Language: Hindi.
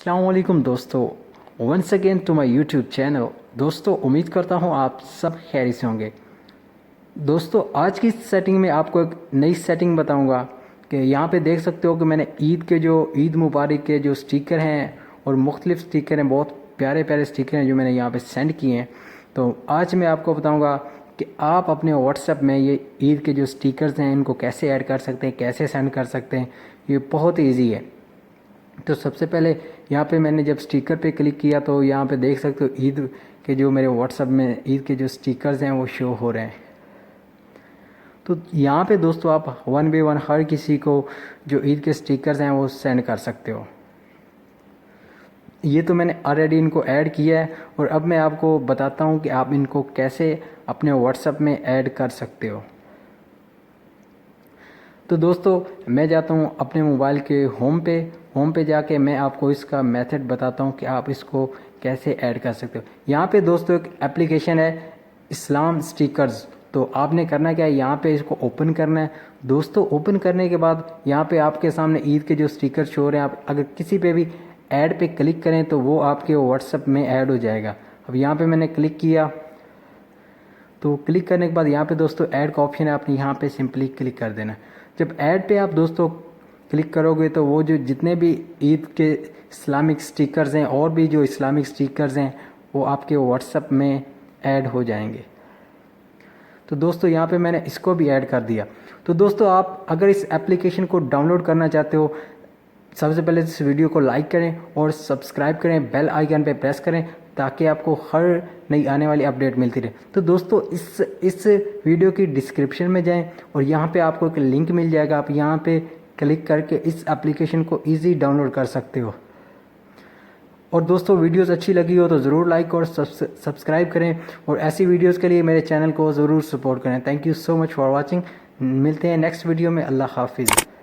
अस्सलामुअलैकुम दोस्तों, once again to my YouTube channel. दोस्तों उम्मीद करता हूँ आप सब खैर से होंगे। दोस्तों आज की सेटिंग में आपको एक नई सेटिंग बताऊंगा कि यहाँ पे देख सकते हो कि मैंने ईद मुबारक के जो स्टिकर हैं और मुख्तलिफ स्टिकर हैं, बहुत प्यारे प्यारे स्टिकर हैं जो मैंने यहाँ पे सेंड किए हैं। तो आज मैं आपको बताऊँगा कि आप अपने व्हाट्सएप में ये ईद के जो स्टिकर्स हैं इनको कैसे ऐड कर सकते हैं, कैसे सेंड कर सकते हैं। ये बहुत ही ईजी है। तो सबसे पहले यहाँ पे मैंने जब स्टिकर पे क्लिक किया तो यहाँ पे देख सकते हो ईद के जो मेरे व्हाट्सएप में ईद के जो स्टिकर्स हैं वो शो हो रहे हैं। तो यहाँ पे दोस्तों आप 1 by 1 हर किसी को जो ईद के स्टिकर्स हैं वो सेंड कर सकते हो। ये तो मैंने ऑलरेडी इनको ऐड किया है और अब मैं आपको बताता हूँ कि आप इनको कैसे अपने व्हाट्सएप में ऐड कर सकते हो। तो दोस्तों मैं जाता हूँ अपने मोबाइल के होम पे जाके मैं आपको इसका मेथड बताता हूँ कि आप इसको कैसे ऐड कर सकते हो। यहाँ पे दोस्तों एक एप्लीकेशन है इस्लाम स्टिकर्स। तो आपने करना क्या है, यहाँ पे इसको ओपन करना है। दोस्तों ओपन करने के बाद यहाँ पे आपके सामने ईद के जो स्टिकर शो हो रहे हैं, आप अगर किसी पे भी ऐड पे क्लिक करें तो वो आपके व्हाट्सएप में ऐड हो जाएगा। अब यहाँ पे मैंने क्लिक किया तो क्लिक करने के बाद यहाँ पे दोस्तों ऐड का ऑप्शन है, आपने यहाँ पे सिंपली क्लिक कर देना। जब ऐड पे आप दोस्तों क्लिक करोगे तो वो जो जितने भी ईद के इस्लामिक स्टिकर्स हैं और भी जो इस्लामिक स्टिकर्स हैं वो आपके व्हाट्सएप में ऐड हो जाएंगे। तो दोस्तों यहाँ पे मैंने इसको भी ऐड कर दिया। तो दोस्तों आप अगर इस एप्लीकेशन को डाउनलोड करना चाहते हो, सबसे पहले इस वीडियो को लाइक करें और सब्सक्राइब करें, बेल आइकन पे प्रेस करें ताकि आपको हर नई आने वाली अपडेट मिलती रहे। तो दोस्तों इस वीडियो की डिस्क्रिप्शन में जाएं और यहाँ पे आपको एक लिंक मिल जाएगा। आप यहाँ पे क्लिक करके इस एप्लीकेशन को इजी डाउनलोड कर सकते हो। और दोस्तों वीडियोस अच्छी लगी हो तो ज़रूर लाइक और सब्सक्राइब करें और ऐसी वीडियोस के लिए मेरे चैनल को ज़रूर सपोर्ट करें। Thank you so much for watching. मिलते हैं नेक्स्ट वीडियो में। अल्लाह हाफिज़।